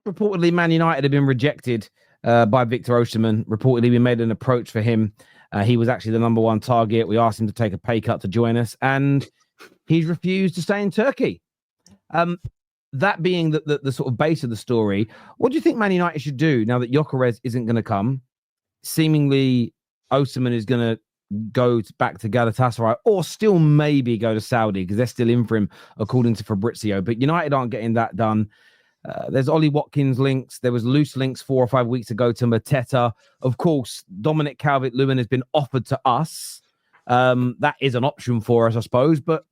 reportedly Man United have been rejected by Victor Osimhen. Reportedly, we made an approach for him. He was actually the number one target. We asked him to take a pay cut to join us, and he's refused to stay in Turkey. That being the sort of base of the story, what do you think Man United should do now that Gyökeres isn't going to come? Seemingly, Osimhen is going to go back to Galatasaray or still maybe go to Saudi because they're still in for him, according to Fabrizio. But United aren't getting that done. There's Ollie Watkins links. There was loose links 4 or 5 weeks ago to Mateta. Of course, Dominic Calvert-Lewin has been offered to us. That is an option for us, I suppose. But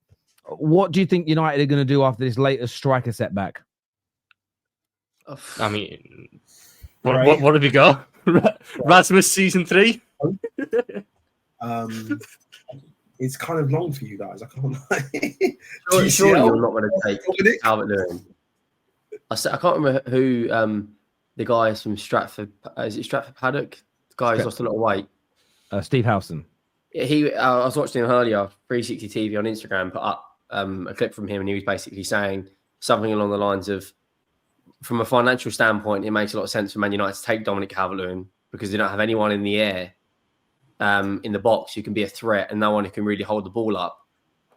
what do you think United are going to do after this latest striker setback? I mean, what have you got? Rasmus season 3? It's kind of long for you guys. I can't lie. Surely you're not going to take Calvert-Lewin. I can't remember who the guy is from Stratford. Is it Stratford Paddock? The guy who's lost a lot of weight. Steve Howson. I was watching him earlier, 360 TV on Instagram, put up a clip from him, and he was basically saying something along the lines of, from a financial standpoint, it makes a lot of sense for Man United to take Dominic Calvert-Lewin because they don't have anyone in the air, in the box who can be a threat, and no one who can really hold the ball up.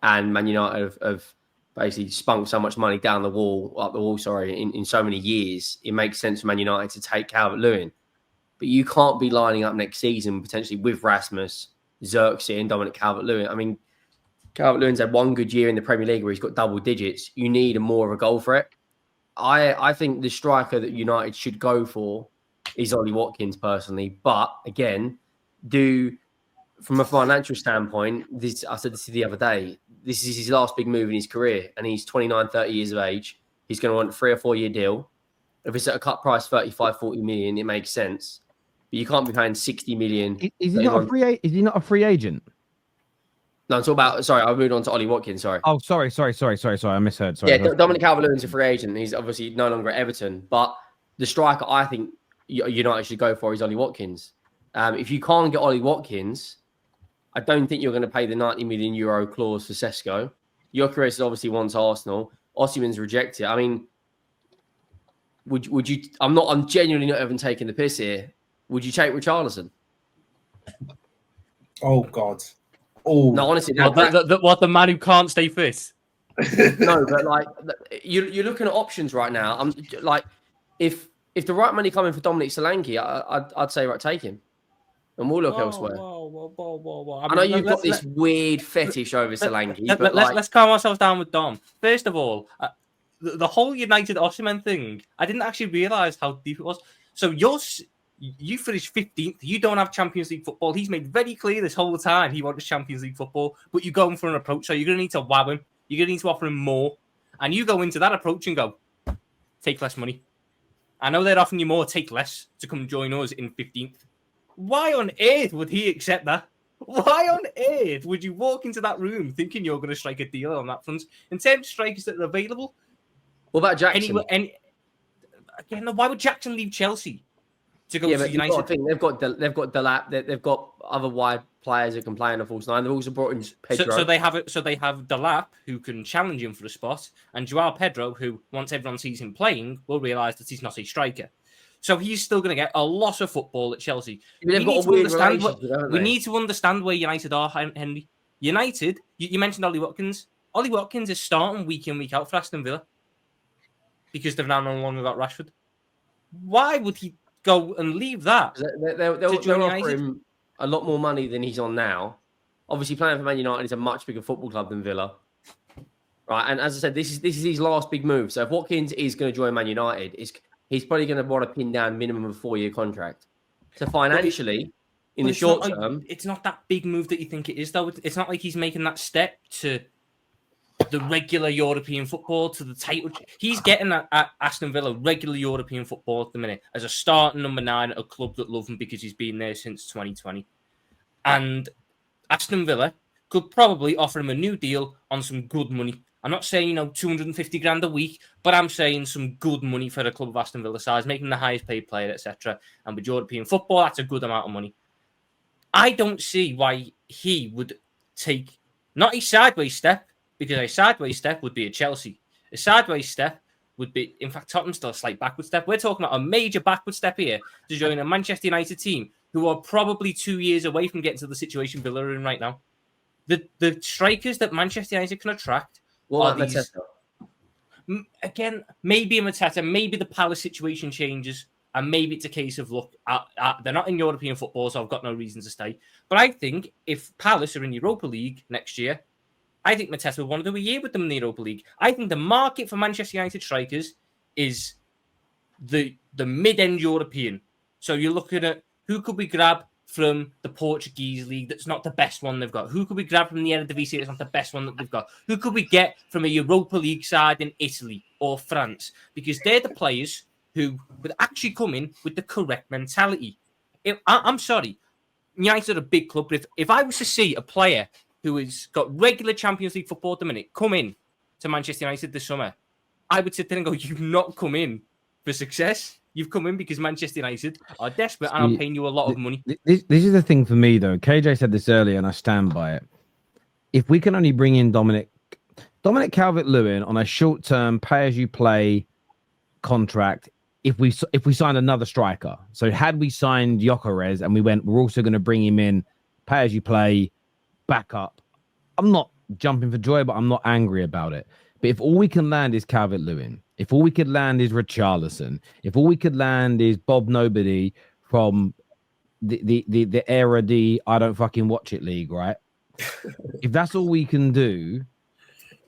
And Man United have basically spunked so much money up the wall, in so many years, it makes sense for Man United to take Calvert-Lewin. But you can't be lining up next season potentially with Rasmus, Xerxes and Dominic Calvert-Lewin. I mean, Calvert-Lewin's had one good year in the Premier League where he's got double digits. You need more of a goal threat. I think the striker that United should go for is Ollie Watkins, personally. But again, from a financial standpoint, I said this the other day, this is his last big move in his career, and he's 29, 30 years of age. He's going to want a 3 or 4 year deal. If it's at a cut price, 35, 40 million, it makes sense. But you can't be paying 60 million. Is he not a free agent? No, I'm talking about, sorry, I moved on to Ollie Watkins, sorry. Oh, sorry. I misheard. Sorry. Yeah, Dominic Calvert-Lewin's a free agent. He's obviously no longer at Everton. But the striker I think United should go for is Ollie Watkins. If you can't get Ollie Watkins, I don't think you're going to pay the 90 million euro clause for Sesko. Gyökeres obviously wants Arsenal. Osimhen's rejected. I mean, would you? I'm genuinely not even taking the piss here. Would you take Richarlison? Oh God. Oh no, honestly, what the man who can't stay fit? No, but like you're looking at options right now. I'm like, if the right money coming for Dominic Solanke, I'd say right, take him. And we'll look elsewhere. Whoa. I know you've got this weird fetish over Solanke. Let's calm ourselves down with Dom. First of all, the whole United Osimhen thing, I didn't actually realise how deep it was. So you finished 15th. You don't have Champions League football. He's made very clear this whole time he wants Champions League football, but you're going for an approach. So you're going to need to wab him. You're going to need to offer him more. And you go into that approach and go, take less money. I know they're offering you more, take less to come join us in 15th. Why on earth would he accept that? Why on earth would you walk into that room thinking you're going to strike a deal on that front? In terms of strikers that are available, what about Jackson? Again, why would Jackson leave Chelsea to go to United? I think they've got Delap, they've got other wide players who can play on the false nine. They've also brought in Pedro. So they have Delap, who can challenge him for the spot, and Joao Pedro, who once everyone sees him playing, will realise that he's not a striker. So he's still going to get a lot of football at Chelsea. We need to understand where United are, Henry. United, you mentioned Ollie Watkins. Ollie Watkins is starting week in, week out for Aston Villa because they've now no longer got Rashford. Why would he go and leave that? They'll offer him a lot more money than he's on now. Obviously, playing for Man United is a much bigger football club than Villa. Right, and as I said, this is his last big move. So if Watkins is going to join Man United, he's probably going to want to pin down minimum of a 4-year contract. So financially, in the short term... It's not that big move that you think it is, though. It's not like he's making that step to the regular European football, to the title. He's getting at Aston Villa regular European football at the minute as a starting number 9 at a club that love him because he's been there since 2020. And Aston Villa could probably offer him a new deal on some good money. I'm not saying, 250 grand a week, but I'm saying some good money for a club of Aston Villa size, making the highest paid player, etc. And with European football, that's a good amount of money. I don't see why he would take not a sideways step, because a sideways step would be a Chelsea. A sideways step would be, in fact, Tottenham's still a slight backward step. We're talking about a major backward step here to join a Manchester United team who are probably 2 years away from getting to the situation Villa are in right now. The strikers that Manchester United can attract What are about these. Mateta? Again, maybe a Mateta, maybe the Palace situation changes, and maybe it's a case of, look, they're not in European football, so I've got no reason to stay. But I think if Palace are in Europa League next year, I think Mateta will want to do a year with them in the Europa League. I think the market for Manchester United strikers is the mid-end European. So you're looking at who could we grab from the Portuguese league that's not the best one they've got? Who could we grab from the Eredivisie that's not the best one that they've got? Who could we get from a Europa League side in Italy or France? Because they're the players who would actually come in with the correct mentality. I'm sorry, United are a big club, but if I was to see a player who has got regular Champions League football at the minute come in to Manchester United this summer, I would sit there and go, you've not come in for success. You've come in because Manchester United are desperate and I'm paying you a lot of money. This is the thing for me, though. KJ said this earlier, and I stand by it. If we can only bring in Dominic Calvert-Lewin on a short-term pay-as-you-play contract, if we signed another striker, so had we signed Gyökeres and we went, we're also going to bring him in pay-as-you-play backup, I'm not jumping for joy, but I'm not angry about it. But if all we can land is Calvert-Lewin, if all we could land is Richarlison, if all we could land is Bob Nobody from the era D I don't fucking watch it league, right? If that's all we can do,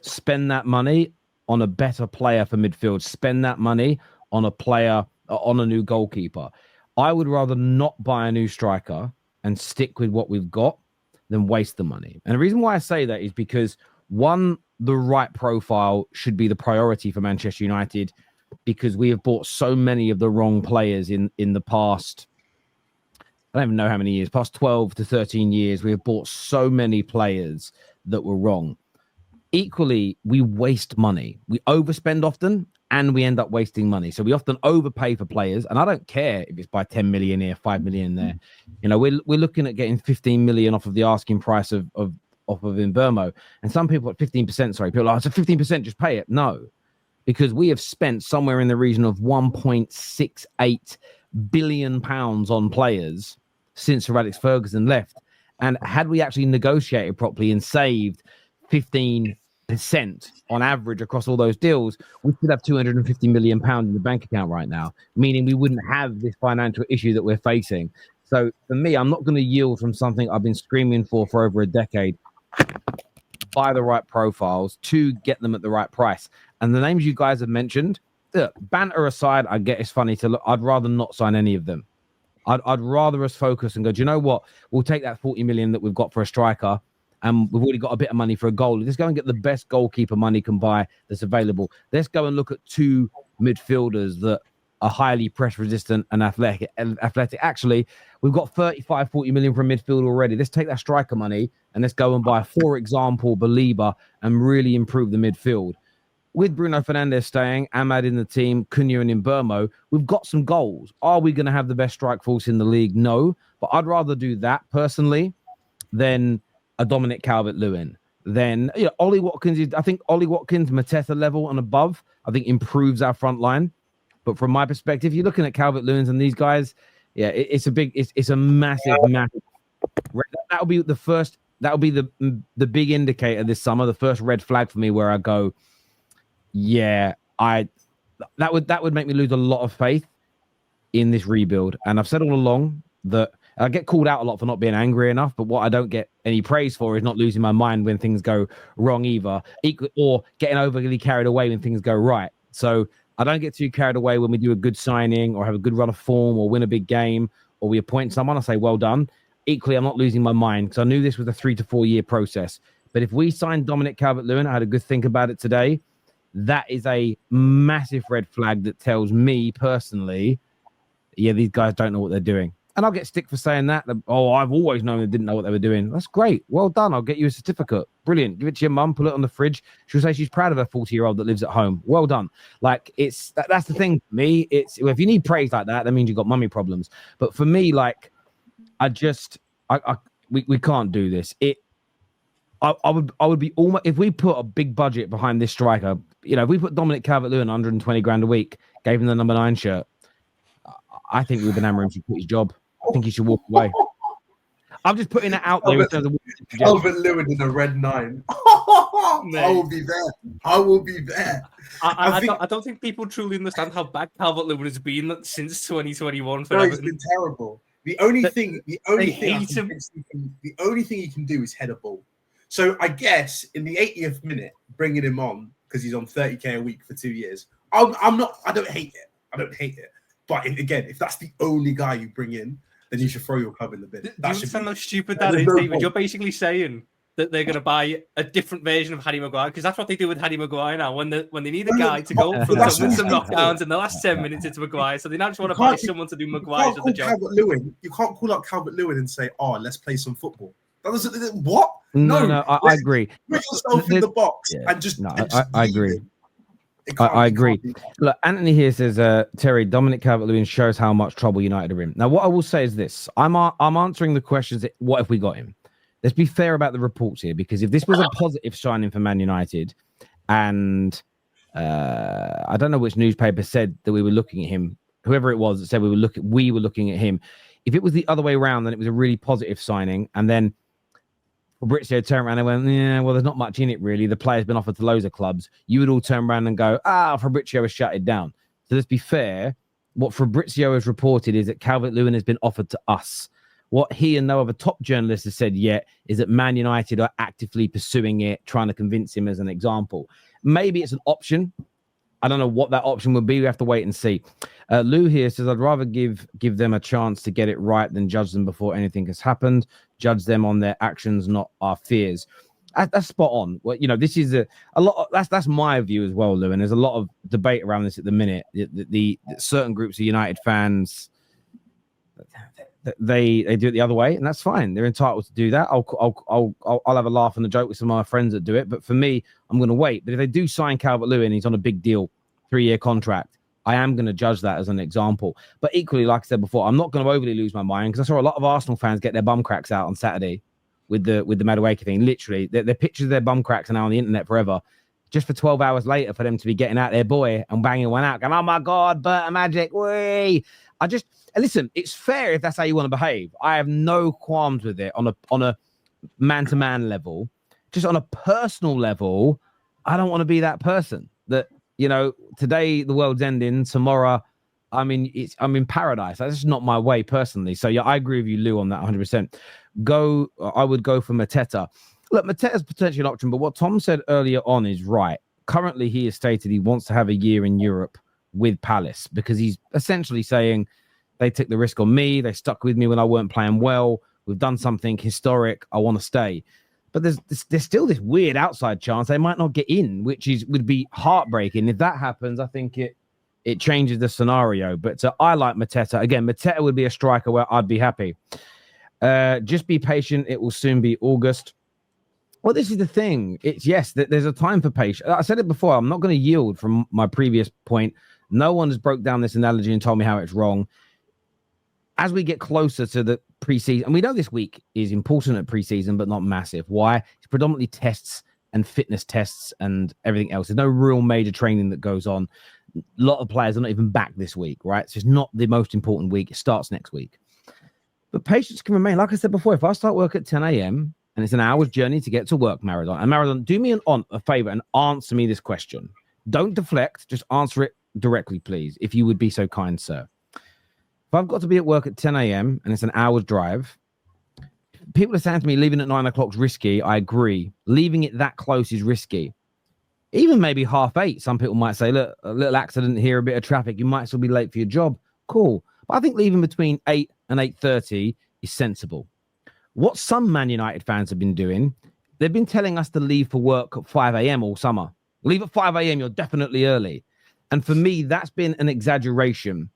spend that money on a better player for midfield, spend that money on a player, on a new goalkeeper. I would rather not buy a new striker and stick with what we've got than waste the money. And the reason why I say that is because, one, the right profile should be the priority for Manchester United, because we have bought so many of the wrong players in the past. I don't even know how many years, past 12 to 13 years. We have bought so many players that were wrong. Equally, we waste money. We overspend often and we end up wasting money. So we often overpay for players. And I don't care if it's by 10 million here, 5 million there. You know, we're looking at getting 15 million off of the asking price of Mbeumo. And some people at 15%, sorry, people are like, it's a 15%, just pay it. No, because we have spent somewhere in the region of 1.68 billion pounds on players since Sir Alex Ferguson left. And had we actually negotiated properly and saved 15% on average across all those deals, we could have 250 million pounds in the bank account right now, meaning we wouldn't have this financial issue that we're facing. So for me, I'm not going to yield from something I've been screaming for over a decade. Buy the right profiles to get them at the right price. And the names you guys have mentioned, banter aside, I get it's funny to look. I'd rather not sign any of them. I'd rather us focus and go, do you know what? We'll take that 40 million that we've got for a striker, and we've already got a bit of money for a goal. Let's go and get the best goalkeeper money can buy that's available. Let's go and look at two midfielders that are highly press resistant and athletic. Actually, we've got 35, 40 million from midfield already. Let's take that striker money and let's go and buy, for example, Belieber and really improve the midfield. With Bruno Fernandes staying, Ahmad in the team, Cunha and Mbeumo, we've got some goals. Are we going to have the best strike force in the league? No, but I'd rather do that personally than a Dominic Calvert-Lewin. Then, you know, Ollie Watkins, I think Ollie Watkins, Mateta level and above, I think improves our front line. But from my perspective, you're looking at Calvert-Lewins and these guys, yeah, it's a massive. That'll be the first, that'll be the big indicator this summer, the first red flag for me where I go, yeah, that would make me lose a lot of faith in this rebuild. And I've said all along that I get called out a lot for not being angry enough, but what I don't get any praise for is not losing my mind when things go wrong either, or getting overly carried away when things go right. So I don't get too carried away when we do a good signing or have a good run of form or win a big game or we appoint someone. I say, well done. Equally, I'm not losing my mind because I knew this was a 3 to 4 year process. But if we signed Dominic Calvert-Lewin, I had a good think about it today. That is a massive red flag that tells me personally, yeah, these guys don't know what they're doing. And I'll get stick for saying that. Oh, I've always known they didn't know what they were doing. That's great. Well done. I'll get you a certificate. Brilliant. Give it to your mum, put it on the fridge. She'll say she's proud of her 40-year-old that lives at home. Well done. Like, that's the thing for me. It's, if you need praise like that, that means you've got mummy problems. But for me, like, we can't do this. I would be almost, if we put a big budget behind this striker, if we put Dominic Calvert-Lewin 120 grand a week, gave him the number 9 shirt, I think Ruben Amorim should quit his job. I think he should walk away. I'm just putting it out there in terms of Calvert-Lewin in a red 9. I will be there. I don't think people truly understand how bad Calvert-Lewin has been since 2021. For He's been terrible. The only thing he can do is head a ball. So I guess in the 80th minute, bringing him on because he's on 30k a week for 2 years. I don't hate it. But if that's the only guy you bring in, then you should throw your club in the bin. Do you understand how stupid that is, David? You're basically saying that they're going to buy a different version of Harry Maguire, because that's what they do with Harry Maguire now. When they need a guy to go up front and win some knockdowns in the last 10 minutes, it's Maguire. So they now just want to buy someone to do Maguire's of the job. You can't call up Calvert-Lewin and say, "Oh, let's play some football." What? No, I agree. Put yourself in the box and just. I agree. I agree. Look, Anthony here says, Terry, Dominic Calvert-Lewin shows how much trouble United are in. Now, what I will say is this. I'm answering the questions that, what if we got him? Let's be fair about the reports here, because if this was a positive signing for Man United, and I don't know which newspaper said that we were looking at him, whoever it was that said we were looking at him. If it was the other way around, then it was a really positive signing, and then Fabrizio turned around and went, yeah, well, there's not much in it, really. The player's been offered to loads of clubs. You would all turn around and go, Fabrizio has shut it down. So let's be fair. What Fabrizio has reported is that Calvert-Lewin has been offered to us. What he and no other top journalist has said yet is that Man United are actively pursuing it, trying to convince him as an example. Maybe it's an option. I don't know what that option would be. We have to wait and see. Lou here says, I'd rather give them a chance to get it right than judge them before anything has happened. Judge them on their actions, not our fears. That's spot on. Well, this is a lot. That's my view as well, Lou. And there's a lot of debate around this at the minute. The certain groups of United fans, they do it the other way, and that's fine. They're entitled to do that. I'll have a laugh and a joke with some of my friends that do it. But for me, I'm going to wait. But if they do sign Calvert-Lewin, he's on a big deal, 3-year contract. I am going to judge that as an example. But equally, like I said before, I'm not going to overly lose my mind, because I saw a lot of Arsenal fans get their bum cracks out on Saturday with the Madueke thing. Literally, their pictures of their bum cracks are now on the internet forever. Just for 12 hours later, for them to be getting out their boy and banging one out, going, oh my God, Berta Magic, way. And listen, it's fair if that's how you want to behave. I have no qualms with it on a man-to-man level. Just on a personal level, I don't want to be that person that, today the world's ending, tomorrow I'm in paradise. That's just not my way personally. So yeah, I agree with you, Lou, on that 100%. I would go for Mateta. Look, Mateta's potentially an option, but what Tom said earlier on is right. Currently, he has stated he wants to have a year in Europe with Palace, because he's essentially saying they took the risk on me. They stuck with me when I weren't playing well. We've done something historic. I want to stay. But there's still this weird outside chance they might not get in, which would be heartbreaking. If that happens, I think it changes the scenario. But I like Mateta. Again, Mateta would be a striker where I'd be happy. Just be patient. It will soon be August. Well, this is the thing. There's a time for patience. I said it before. I'm not going to yield from my previous point. No one has broke down this analogy and told me how it's wrong. As we get closer to the preseason, and we know this week is important at preseason, but not massive. Why? It's predominantly tests and fitness tests and everything else. There's no real major training that goes on. A lot of players are not even back this week, right? So it's not the most important week. It starts next week. But patience can remain. Like I said before, if I start work at 10 a.m. and it's an hour's journey to get to work, Maradon, and Maradon, do me a favor and answer me this question. Don't deflect. Just answer it directly, please, if you would be so kind, sir. If I've got to be at work at 10 a.m. and it's an hour's drive, people are saying to me, leaving at 9 o'clock is risky. I agree. Leaving it that close is risky. Even maybe 8:30. Some people might say, look, a little accident here, a bit of traffic. You might still be late for your job. Cool. But I think leaving between 8 and 8:30 is sensible. What some Man United fans have been doing, they've been telling us to leave for work at 5 a.m. all summer. Leave at 5 a.m. You're definitely early. And for me, that's been an exaggeration.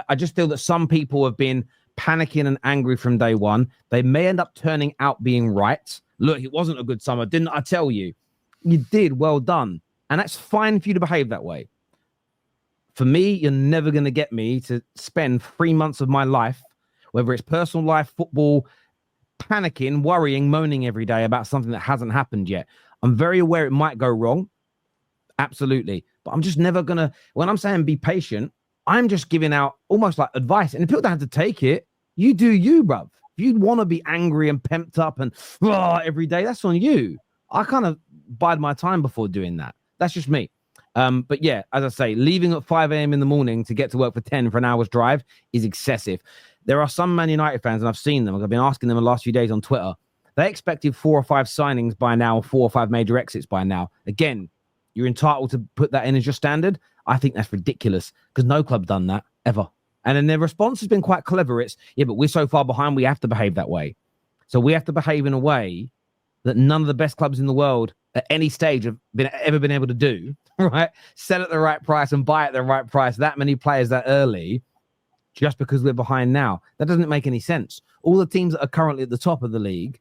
I just feel that some people have been panicking and angry from day one. They may end up turning out being right. Look, it wasn't a good summer. Didn't I tell you? You did. Well done. And that's fine for you to behave that way. For me, you're never going to get me to spend 3 months of my life, whether it's personal life, football, panicking, worrying, moaning every day about something that hasn't happened yet. I'm very aware it might go wrong. Absolutely. But I'm just never going to, when I'm saying be patient, I'm just giving out almost like advice. And if people don't have to take it, you do you, bruv. If you want to be angry and pent up and every day, that's on you. I kind of bide my time before doing that. That's just me. But yeah, as I say, leaving at 5 a.m. in the morning to get to work for 10 for an hour's drive is excessive. There are some Man United fans, and I've seen them. I've been asking them the last few days on Twitter. They expected 4 or 5 signings by now, 4 or 5 major exits by now. Again, you're entitled to put that in as your standard. I think that's ridiculous because no club's done that ever. And then their response has been quite clever. It's, yeah, but we're so far behind, we have to behave that way. So we have to behave in a way that none of the best clubs in the world at any stage have ever been able to do, right? Sell at the right price and buy at the right price, that many players that early, just because we're behind now. That doesn't make any sense. All the teams that are currently at the top of the league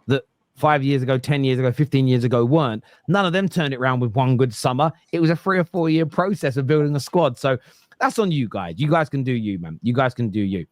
that 5 years ago, 10 years ago, 15 years ago weren't, none of them turned it around with one good summer. It was a 3 or 4 year process of building a squad. So that's on you guys. You guys can do you, man. You guys can do you.